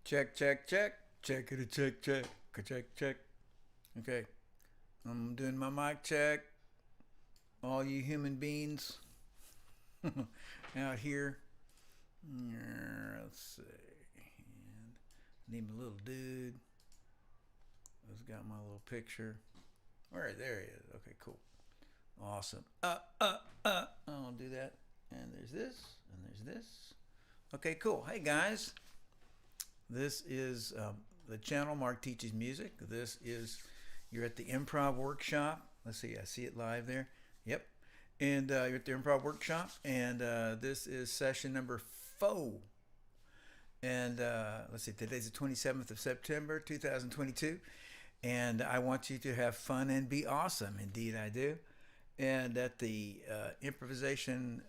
Check, check, check. Check it, check, check. Check, check. Okay. I'm doing my mic check. All you human beings out here. Let's see. And need my little dude. Who's got my little picture. All right, there he is. Okay, cool. Awesome. I'll do that. And there's this. And there's this. Okay, cool. Hey, guys. This is the channel Mark Teaches Music. This is, you're at the Improv Workshop. Let's see, I see it live there. Yep. And you're at the Improv Workshop. And this is session number 4. And let's see, today's the 27th of September, 2022. And I want you to have fun and be awesome. Indeed, I do. And at the improvisation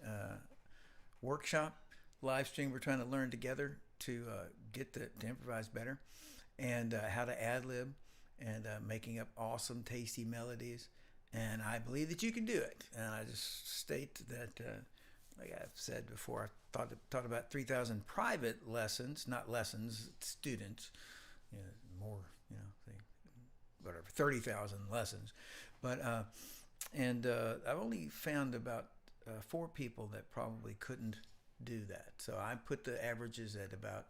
workshop live stream, we're trying to learn together to get to improvise better, and how to ad-lib, and making up awesome, tasty melodies. And I believe that you can do it. And I just state that, like I've said before, I taught about 3,000 private lessons, not lessons, students, more, whatever, 30,000 lessons. But, I've only found about 4 people that probably couldn't do that. So I put the averages at about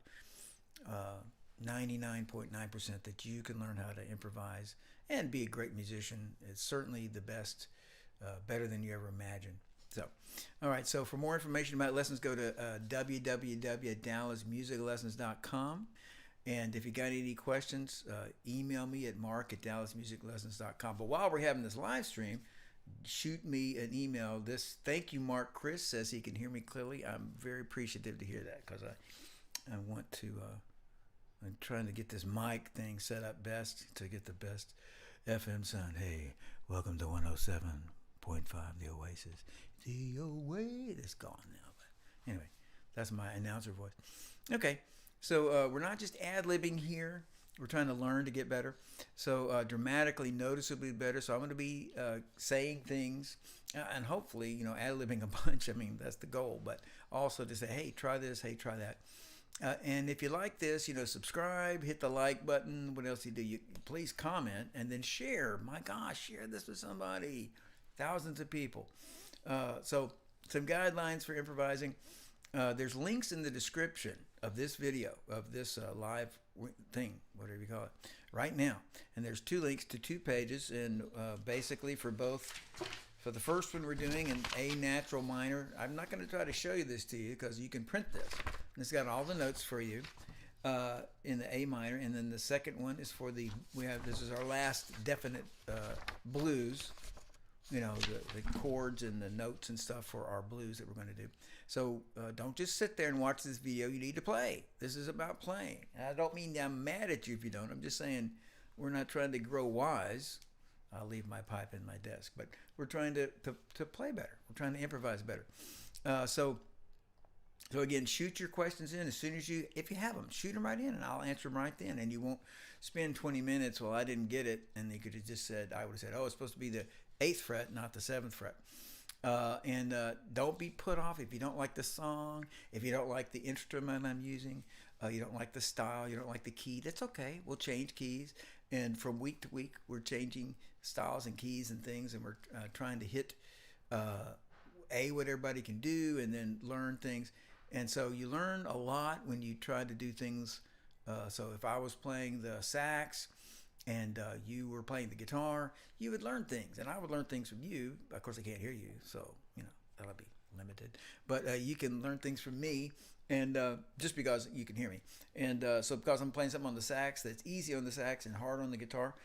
99.9% that you can learn how to improvise and be a great musician. It's certainly the best, better than you ever imagined. So, all right. So for more information about lessons, go to www.dallasmusiclessons.com. And if you got any questions, email me at mark@dallasmusiclessons.com. But while we're having this live stream, shoot me an email. Thank you, Mark. Chris says he can hear me clearly. I'm very appreciative to hear that, because I want to, I'm trying to get this mic thing set up best to get the best FM sound. Hey, welcome to 107.5 The Oasis. The Oasis. It's gone now. But anyway, that's my announcer voice. Okay, so we're not just ad-libbing here. We're trying to learn to get better. So dramatically, noticeably better. So I'm going to be saying things and hopefully, ad-libbing a bunch. I mean, that's the goal. But also to say, hey, try this. Hey, try that. And if you like this, subscribe, hit the like button. What else do you do? Please comment and then share. My gosh, share this with somebody. Thousands of people. So some guidelines for improvising. There's links in the description of this video, of this live thing, whatever you call it, right now. And there's 2 links to 2 pages. And basically for the first one we're doing in A natural minor. I'm not going to try to show you this to you because you can print this. And it's got all the notes for you in the A minor. And then the second one is for this is our last definite blues. The chords and the notes and stuff for our blues that we're going to do. So don't just sit there and watch this video. You need to play. This is about playing. And I don't mean I'm mad at you if you don't. I'm just saying we're not trying to grow wise. I'll leave my pipe in my desk. But we're trying to play better. We're trying to improvise better. So again, shoot your questions in as soon as if you have them, shoot them right in, and I'll answer them right then. And you won't spend 20 minutes, well, I didn't get it. And they could have just said, I would have said, oh, it's supposed to be the 8th fret, not the 7th fret. And don't be put off if you don't like the song, if you don't like the instrument I'm using, you don't like the style, you don't like the key. That's okay. We'll change keys. And from week to week, we're changing styles and keys and things, and we're trying to hit what everybody can do, and then learn things. And so you learn a lot when you try to do things. So if I was playing the sax, and you were playing the guitar, you would learn things, and I would learn things from you. Of course, I can't hear you, so that'll be limited. But you can learn things from me, and just because you can hear me. And so because I'm playing something on the sax that's easy on the sax and hard on the guitar,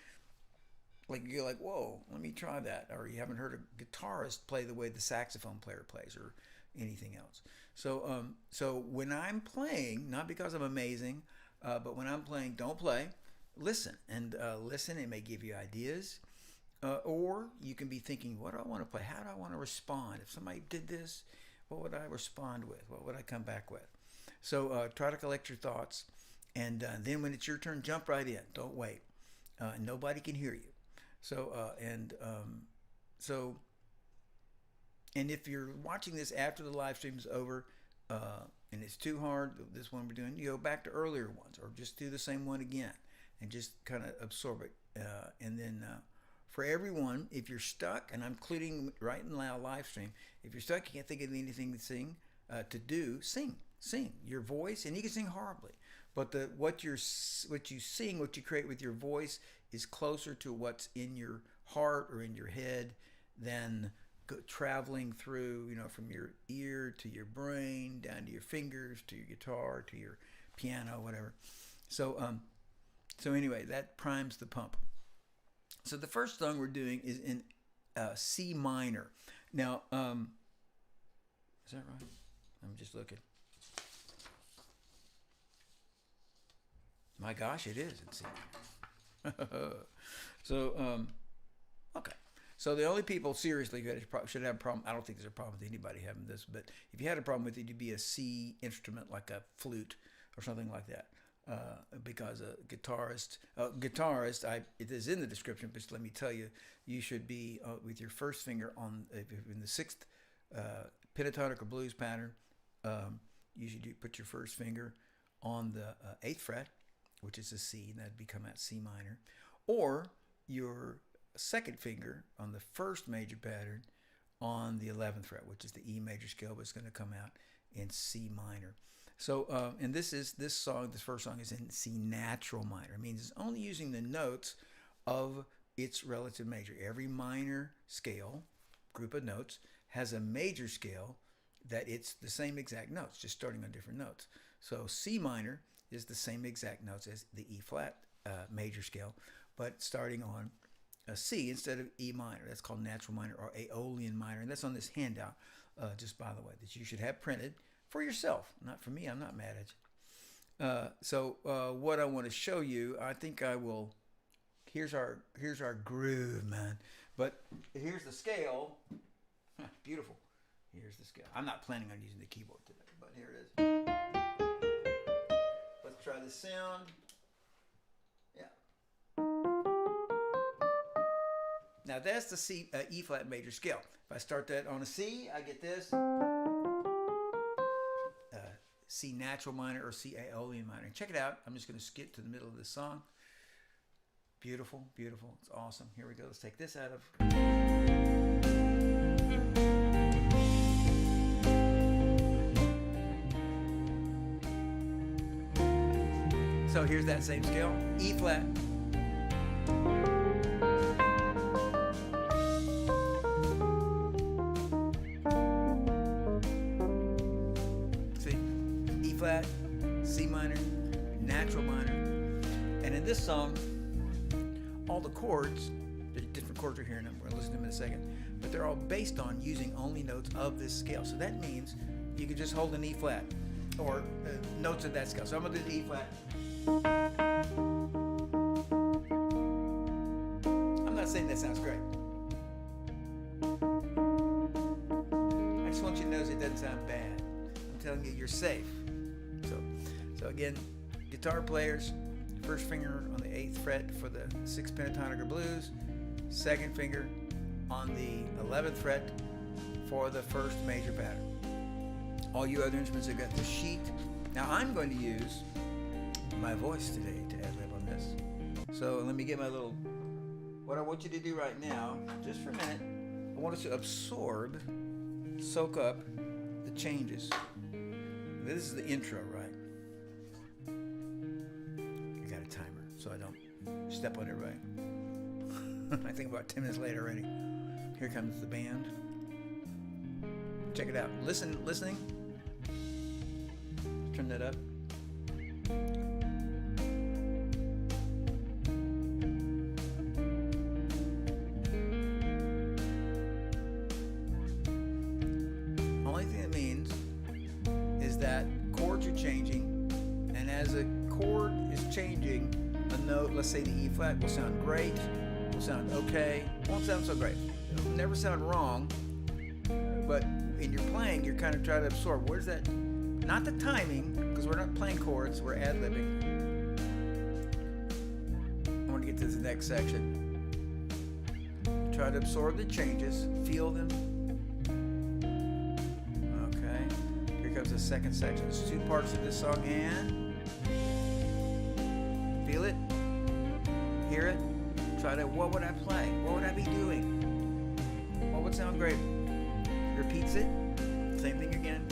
like you're like, whoa, let me try that. Or you haven't heard a guitarist play the way the saxophone player plays, or anything else. So so when I'm playing, not because I'm amazing, but when I'm playing, don't play. Listen, and listen. It may give you ideas, or you can be thinking, what do I want to play? How do I want to respond? If somebody did this, what would I respond with? What would I come back with? So try to collect your thoughts, and then when it's your turn, jump right in. Don't wait. Nobody can hear you. So and if you're watching this after the live stream is over, and it's too hard, this one we're doing, you go back to earlier ones, or just do the same one again and just kind of absorb it. And then for everyone, if you're stuck, and I'm including right in the live stream, if you're stuck, you can't think of anything to sing, sing your voice, and you can sing horribly, but what you sing, what you create with your voice is closer to what's in your heart or in your head than traveling through, from your ear to your brain, down to your fingers, to your guitar, to your piano, whatever. So anyway, that primes the pump. So the first song we're doing is in C minor. Now, is that right? I'm just looking. My gosh, it is in C minor. So, okay. So the only people seriously who should have a problem, I don't think there's a problem with anybody having this, but if you had a problem with it, it'd be a C instrument like a flute or something like that. Because a guitarist, it is in the description, but let me tell you, you should be with your first finger in the sixth pentatonic or blues pattern. You should put your first finger on the eighth fret, which is a C, and that'd become at C minor, or your second finger on the first major pattern on the 11th fret, which is the E major scale, but it's going to come out in C minor. So, and this first song is in C natural minor. It means it's only using the notes of its relative major. Every minor scale, group of notes, has a major scale that it's the same exact notes, just starting on different notes. So C minor is the same exact notes as the E flat major scale, but starting on a C instead of E minor. That's called natural minor or Aeolian minor, and that's on this handout, just by the way, that you should have printed for yourself, not for me. I'm not mad at you. So what I want to show you, I think I will. Here's our groove, man. But here's the scale. Beautiful. Here's the scale. I'm not planning on using the keyboard today, but here it is. Let's try the sound. Yeah. Now that's the C, E flat major scale. If I start that on a C, I get this. C natural minor or C Aeolian minor. And check it out. I'm just going to skip to the middle of this song. Beautiful, beautiful. It's awesome. Here we go. Let's take this out of. So here's that same scale. E flat. Flat, C minor, natural minor, and in this song, all the chords, the different chords we're hearing them, we're going to listen to them in a second, but they're all based on using only notes of this scale. So that means you can just hold an E flat or notes of that scale. So I'm going to do the E flat. I'm not saying that sounds great. I just want you to notice it doesn't sound bad. I'm telling you, you're safe. So again, guitar players, first finger on the 8th fret for the 6th pentatonic or blues, second finger on the 11th fret for the first major pattern. All you other instruments have got the sheet. Now I'm going to use my voice today to ad-lib on this. So let me get my little, what I want you to do right now, just for a minute, I want us to absorb, soak up the changes. This is the intro, right? I got a timer, so I don't step on everybody. I think about 10 minutes later already. Here comes the band. Check it out. Listening. Turn that up. Only thing that means is that chords are changing, and as a chord is changing, a note, let's say the E flat, will sound great, will sound okay, won't sound so great. It'll never sound wrong, but in your playing, you're kind of trying to absorb. Where's that? Not the timing, because we're not playing chords, we're ad-libbing. I want to get to the next section. Try to absorb the changes, feel them. Okay, here comes the second section. There's 2 parts of this song, and feel it, hear it, try to, what would I play? What would I be doing? What would sound great? Repeats it, same thing again.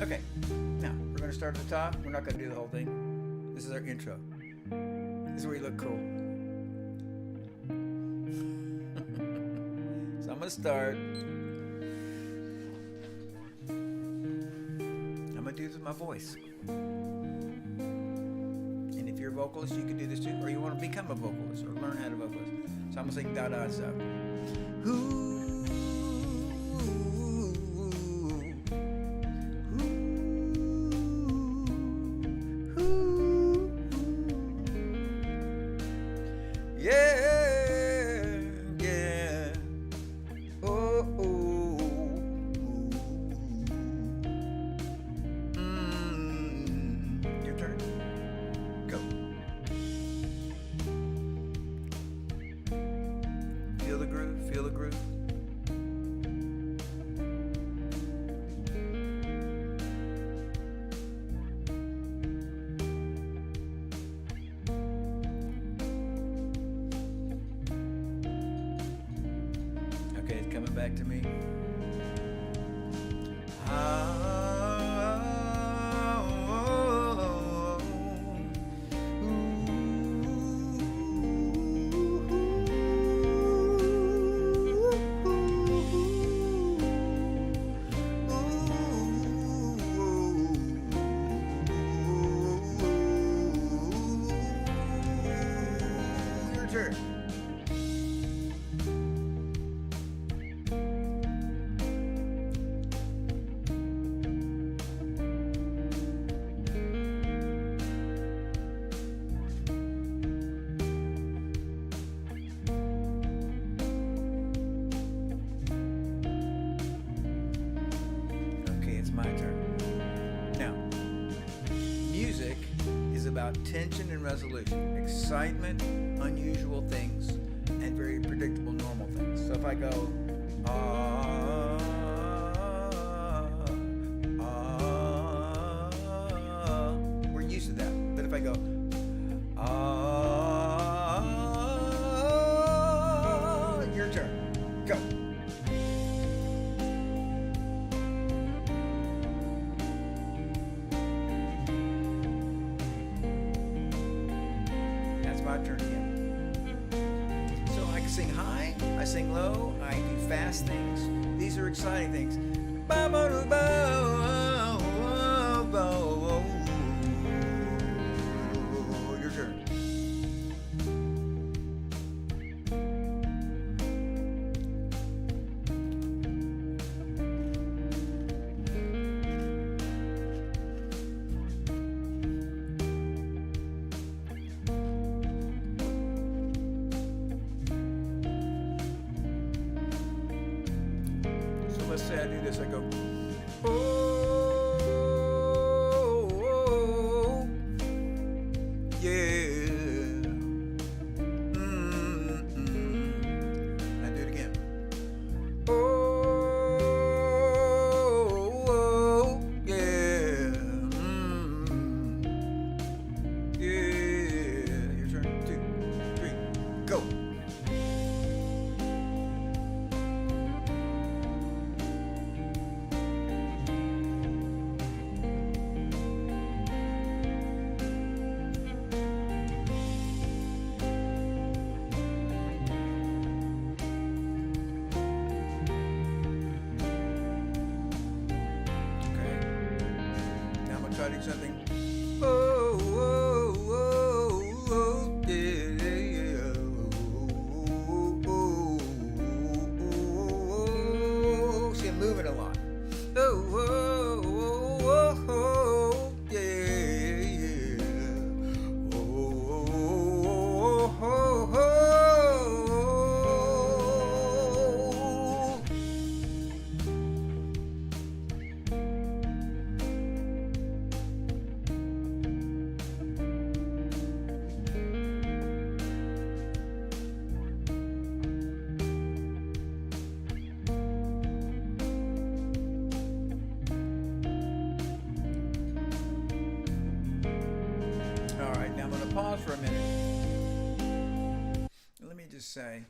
Okay, now we're going to start at the top. We're not going to do the whole thing. This is our intro. This is where you look cool. So I'm going to start. I'm going to do this with my voice. And if you're a vocalist, you can do this too. Or you want to become a vocalist or learn how to vocalist. So I'm going to sing da-da stuff. Who? Feel the groove. Okay, it's coming back to me. My turn. Now, music is about tension and resolution, excitement, unusual things, and very predictable normal things. So if I go, we're used to that. But if I go, your turn. Go. My turn again. So I can sing high, I sing low, I do fast things. These are exciting things. Your turn. Let's say I do this, I go, oh, yeah. I do it again. Oh, yeah. Yeah. Your turn. 2, 3, go. Try to do something. Oh, oh, oh, oh, yeah, yeah. Oh, oh, oh, oh. See, I'm moving a lot. Oh, oh, oh, oh, yeah, yeah. Oh, oh, oh, oh. All right, now I'm going to pause for a minute. Let me just say,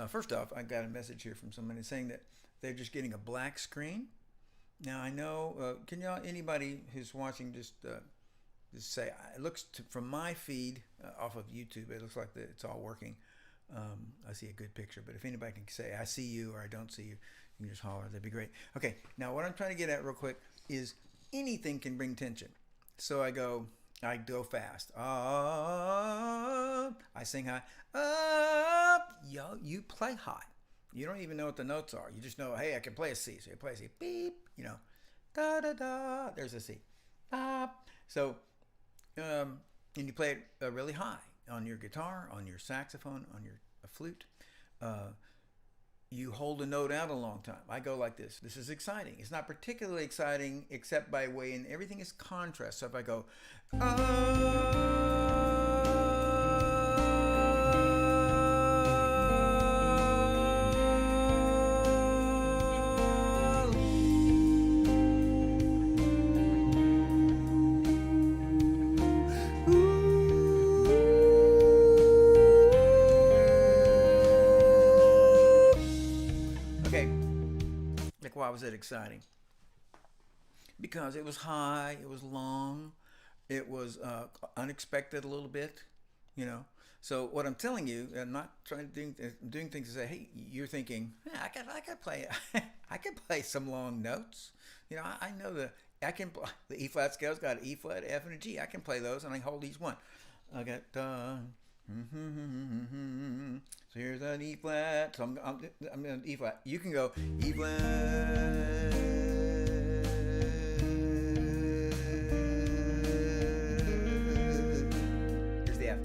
first off, I got a message here from somebody saying that they're just getting a black screen. Now I know, can y'all, anybody who's watching, just say, it looks from my feed off of YouTube, it looks like it's all working. I see a good picture, but if anybody can say, I see you or I don't see you, you can just holler, that'd be great. Okay, now what I'm trying to get at real quick is anything can bring tension. So I go fast. Up. I sing high. Up. Yo, you play high. You don't even know what the notes are. You just know, hey, I can play a C. So you play a C. Beep. Da da da. There's a C. Bop. So, and you play it really high on your guitar, on your saxophone, on your flute. You hold a note out a long time. I go like this. This is exciting. It's not particularly exciting except by way, and everything is contrast. So if I go, why was it exciting? Because it was high, it was long, it was unexpected a little bit, So what I'm telling you, I'm not trying to doing things to say, hey, you're thinking, I could play, I could play some long notes. I know I can play the E flat scale's got an E flat, F, and a G. I can play those, and I hold each one. I got so here's an E flat. So I'm in E flat. You can go E flat. Here's the F.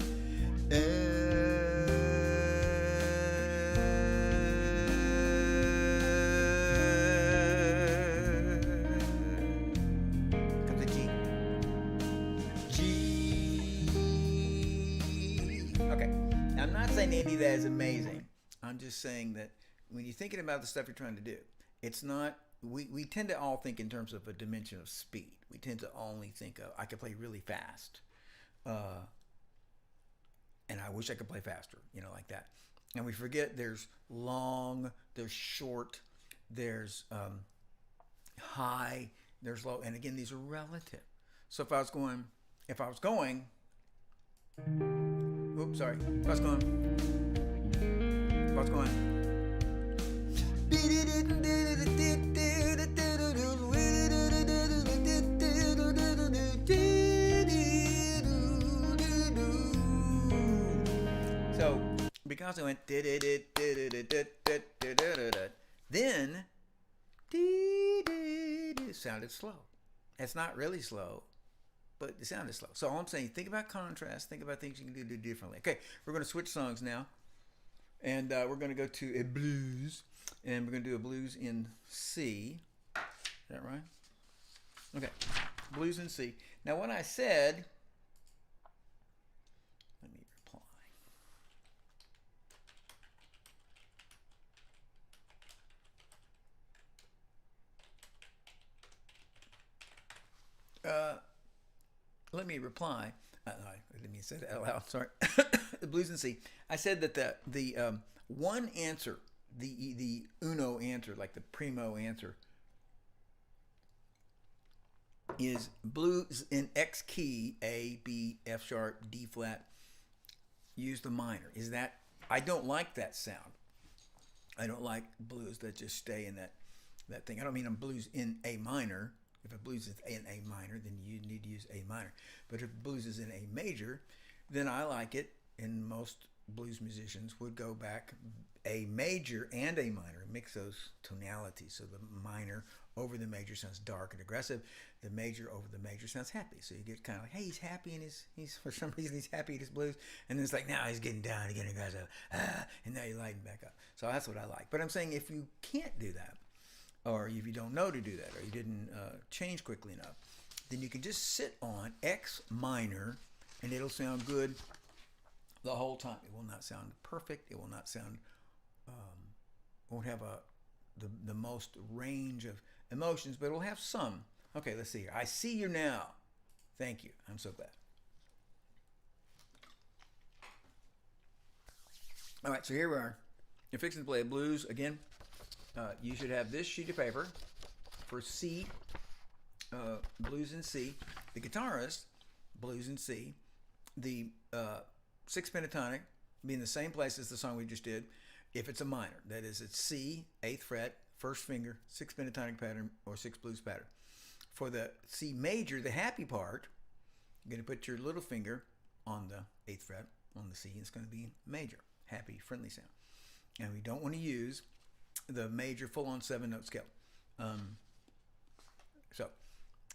Comes the G. Okay. Now, I'm not saying any of that is amazing. I'm just saying that when you're thinking about the stuff you're trying to do, it's not, we tend to all think in terms of a dimension of speed. We tend to only think of, I could play really fast. And I wish I could play faster, like that. And we forget there's long, there's short, there's high, there's low. And again, these are relative. So if I was going, oops, sorry. If I was going, so because I went then it sounded slow. It's not really slow, but it sounded slow. So all I'm saying, think about contrast, think about things you can do differently. Okay, we're going to switch songs now. And we're going to go to a blues. And we're going to do a blues in C. Is that right? Okay, blues in C. Now what I said, let me reply. Let me say that out loud. Sorry. The blues in C. I said that the one answer, the uno answer, like the primo answer, is blues in X key, A, B, F sharp, D flat. Use the minor. Is that? I don't like that sound. I don't like blues that just stay in that thing. I don't mean I'm blues in A minor. If a blues is in A minor, then you need to use A minor. But if blues is in A major, then I like it, and most blues musicians would go back A major and A minor, mix those tonalities. So the minor over the major sounds dark and aggressive. The major over the major sounds happy. So you get kind of like, hey, he's happy in he's for some reason he's happy in his blues. And then it's like, now he's getting down, he's getting aggressive. And now you lighten back up. So that's what I like. But I'm saying if you can't do that, or if you don't know to do that, or you didn't change quickly enough, then you can just sit on X minor and it'll sound good the whole time. It will not sound perfect. It will not sound, won't have the most range of emotions, but it will have some. Okay, let's see here. I see you now. Thank you. I'm so glad. All right, so here we are. You're fixing to play a blues again. You should have this sheet of paper for C, blues in C. The Guitarist, blues in C. The sixth pentatonic be in the same place as the song we just did. If it's a minor, that is, it's C, 8th fret, first finger, sixth pentatonic pattern or sixth blues pattern. For the C major, the happy part, you're going to put your little finger on the 8th fret on the C. It's going to be major, happy, friendly sound. And we don't want to use the major full-on 7-note scale. So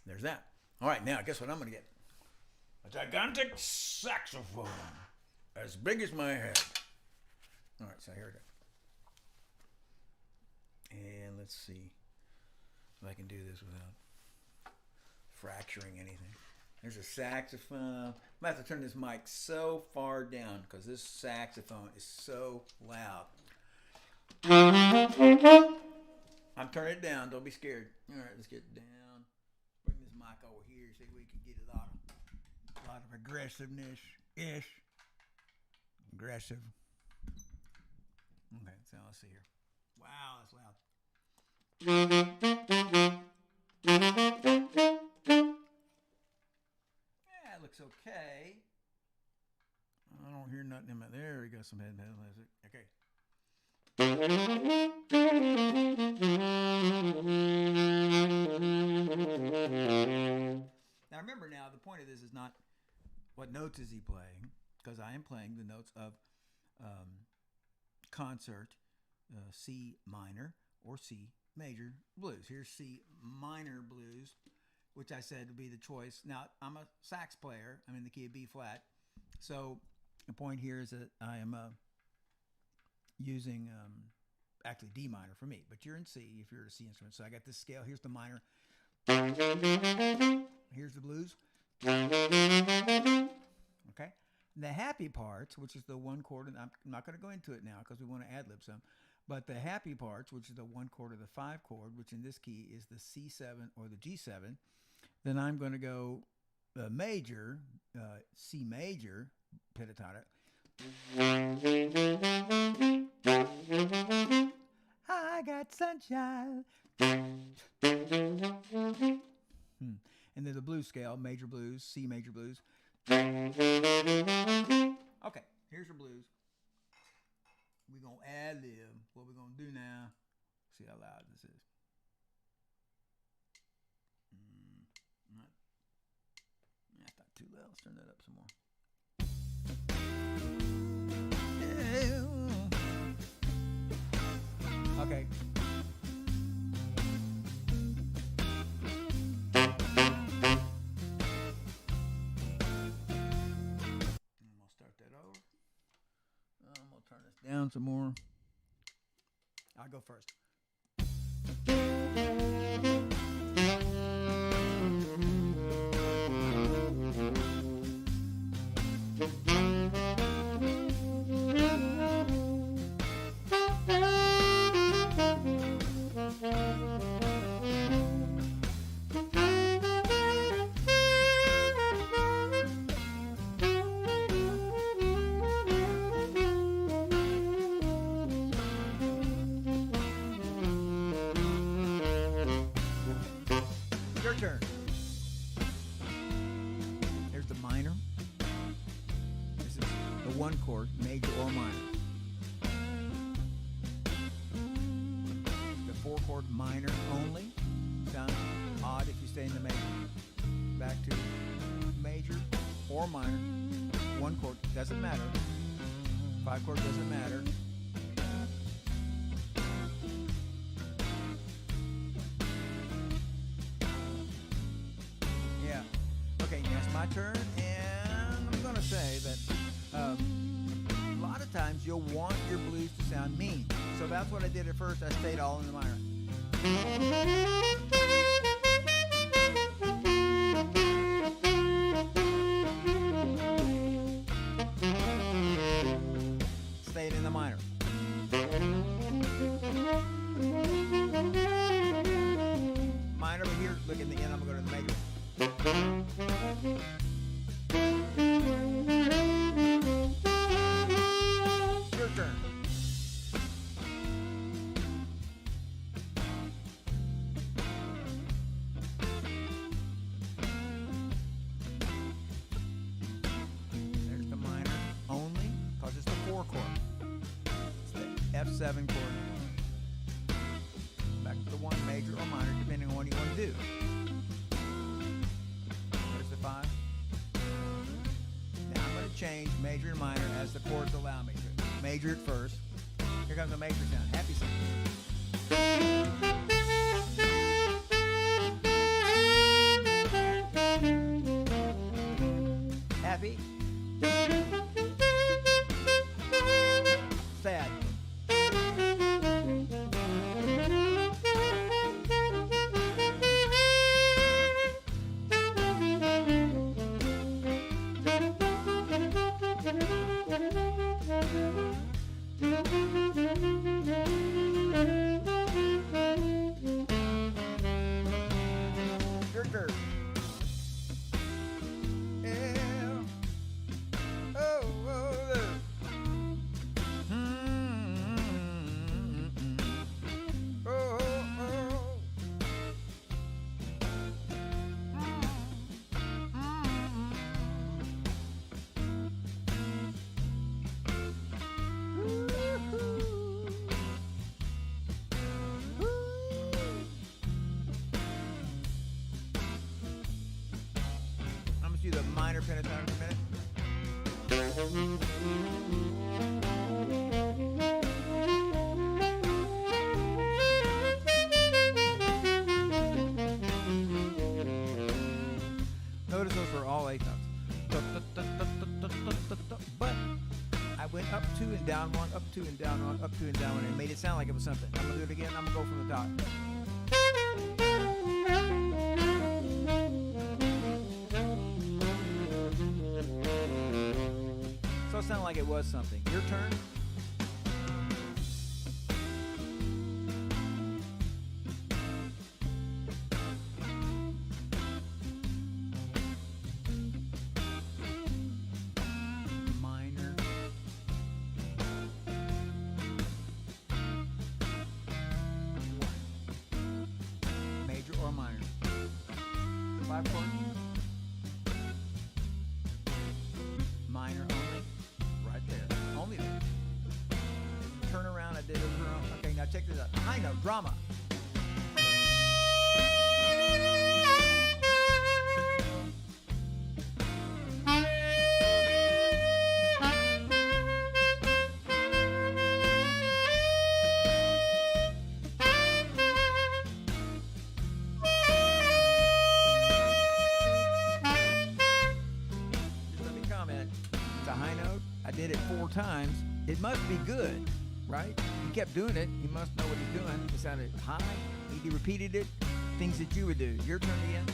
there's that. All right, now guess what I'm going to get? A gigantic saxophone as big as my head. All right, so here it is. And let's see if I can do this without fracturing anything. There's a saxophone. I'm going to have to turn this mic so far down because this saxophone is so loud. I'm turning it down. Don't be scared. All right, let's get it down. Bring this mic over here so we can get a lot of aggressiveness-ish. Aggressive. Okay, so let's see here. Wow, that's loud. Yeah, it looks okay. I don't hear nothing in my... There we go, some head music. Okay. Now remember now, the point of this is not what notes is he playing, because I am playing the notes of concert C minor or C major blues. Here's C minor blues, which I said would be the choice. Now, I'm a sax player. I'm in the key of B flat. So the point here is that I am using actually D minor for me, but you're in C if you're a C instrument. So I got this scale. Here's the minor. Here's the blues. Okay. The happy parts, which is the one chord, and I'm not going to go into it now because we want to ad-lib some, but the happy parts, which is the one chord or the 5 chord, which in this key is the C7 or the G7, then I'm going to go major, C major, pentatonic. I got sunshine. And then the blues scale, major blues, C major blues. Okay, here's your blues. We're going to ad lib. What we're going to do now, see how loud this is. That's not too loud. Let's turn that up some more. Okay. Turn this down some more. I'll go first. Your turn. There's the minor. This is the one chord, major or minor. The 4 chord minor only. Sounds odd if you stay in the major. Back to major or minor. 1 chord, doesn't matter. 5 chord doesn't matter. Okay, now it's my turn, and I'm going to say that a lot of times you'll want your blues to sound mean. So that's what I did at first. I stayed all in the minor. Stayed in the minor. Minor over here, look at the end, I'm going to go to the major. Your turn. 7 chord. Back to the 1, major or minor, depending on what you want to do. There's the 5. Now I'm going to change major and minor as the chords allow me to. Major at first. Here comes a major sound. Happy sound. Happy. Sad. The minor pentatonic a minute. Notice those were all 8 notes. But I went up 2 and down 1, up 2 and down 1, up 2 and down 1, and made it sound like it was something. I'm gonna do it again. I'm gonna go from the top. So it sounded like it was something. Your turn. Minor. Major or minor. 5 chords. Minor only. Right there. Only there. Turn around. I did it around. Okay, now check this out. High note. Drama. Did it 4 times. It must be good, right? He kept doing it. He must know what he's doing. It sounded high. He repeated it. Things that you would do. Your turn again.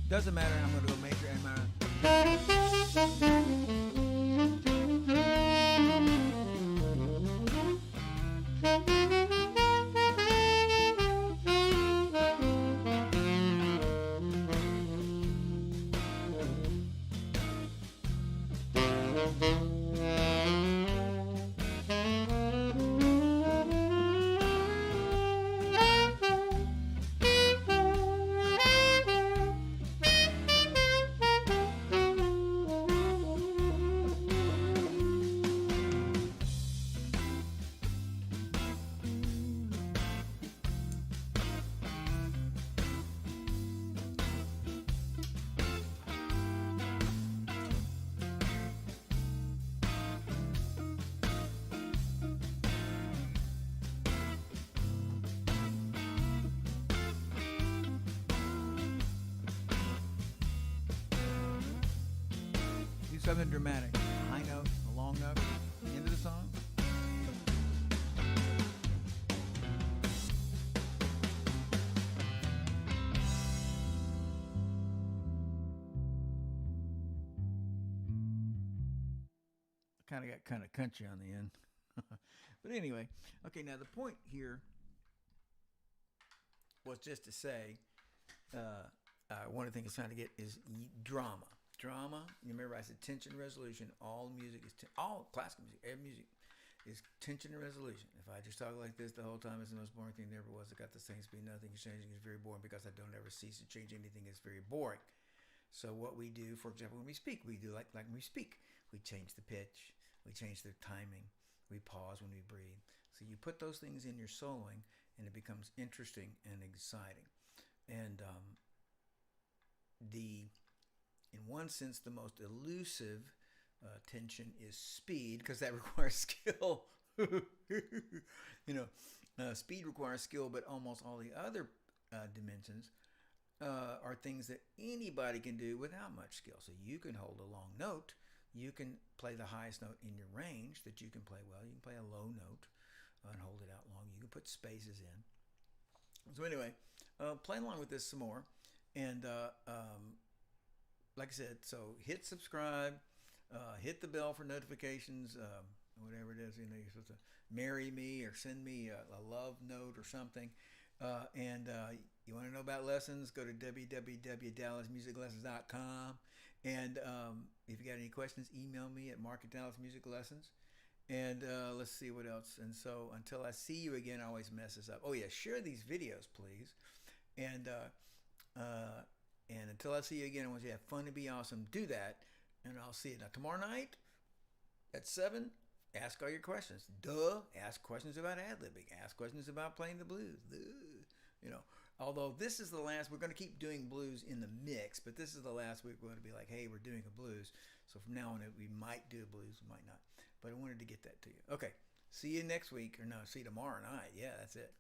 Doesn't matter, I'm going to go major and minor. Something dramatic. A high note, a long note, end of the song. kind of got kind of country on the end. But anyway, okay. Now the point here was just to say, one of the things I'm trying to get is drama. Drama. You remember I said tension resolution. All music is all classical music. Every music is tension and resolution. If I just talk like this the whole time, it's the most boring thing there ever was. I got the same speed. Nothing is changing. It's very boring because I don't ever cease to change anything. It's very boring. So what we do, for example, when we speak, we do like when we speak. We change the pitch. We change the timing. We pause when we breathe. So you put those things in your soloing, and it becomes interesting and exciting. And in one sense, the most elusive tension is speed, because that requires skill. Speed requires skill, but almost all the other dimensions are things that anybody can do without much skill. So you can hold a long note. You can play the highest note in your range that you can play well. You can play a low note and hold it out long. You can put spaces in. So anyway, play along with this some more. And like I said, so hit subscribe, hit the bell for notifications, whatever it is. You're supposed to marry me or send me a love note or something. And you want to know about lessons, go to www.dallasmusiclessons.com. And if you got any questions, email me at mark@dallasmusiclessons. And let's see what else. And so until I see you again, I always mess this up. Oh yeah, share these videos, please. And until I see you again, I want you to have fun and be awesome. Do that, and I'll see you. Now tomorrow night at 7, ask all your questions. Ask questions about ad-libbing. Ask questions about playing the blues. Although this is the last, we're going to keep doing blues in the mix, but this is the last week we're going to be like, hey, we're doing a blues. So from now on, we might do a blues, we might not. But I wanted to get that to you. Okay, see you next week, or no, see you tomorrow night. Yeah, that's it.